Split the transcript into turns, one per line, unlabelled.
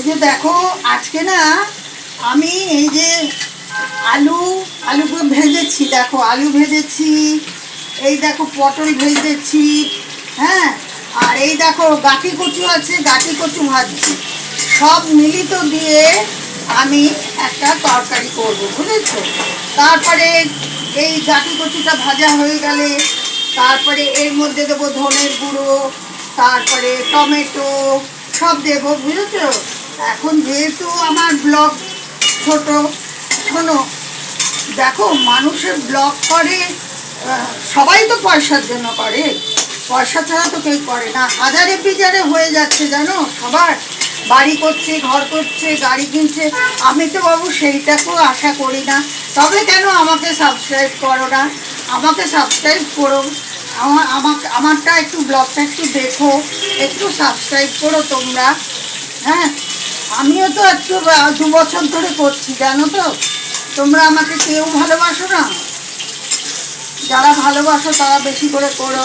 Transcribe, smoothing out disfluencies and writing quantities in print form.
এই যে দেখো আজকে না আমি এই যে আলুকে ভেজেছি, দেখো আলু ভেজেছি, এই দেখো পটল ভেজেছি, হ্যাঁ, আর এই দেখো গাঠি কচু আছে, গাঠি কচু ভাজছি, সব মিলিত দিয়ে আমি একটা তরকারি করবো, বুঝেছো। তারপরে এই গাঠি কচুটা ভাজা হয়ে গেলে তারপরে এর মধ্যে দেবো ধনের গুঁড়ো, তারপরে টমেটো সব দেবো, বুঝেছো। এখন যেহেতু আমার ব্লগ ছোট, শোনো, দেখো মানুষের ব্লগ করে, সবাই তো পয়সার জন্য করে, পয়সা ছাড়া তো কেউ করে না। হাজারে বিজারে হয়ে যাচ্ছে জানো, সবার বাড়ি করছে, ঘর করছে, গাড়ি কিনছে। আমি তো বাবু সেইটাকেও আশা করি না। তবে কেন আমাকে সাবস্ক্রাইব করো না? আমাকে সাবস্ক্রাইব করো, আমারটা একটু ব্লগটা একটু দেখো, একটু সাবস্ক্রাইব করো তোমরা, হ্যাঁ। আমিও তো একটু 2 বছর ধরে করছি, জানো তো। তোমরা আমাকে কেউ ভালোবাসো না, যারা ভালোবাসো তারা বেশি করে করো।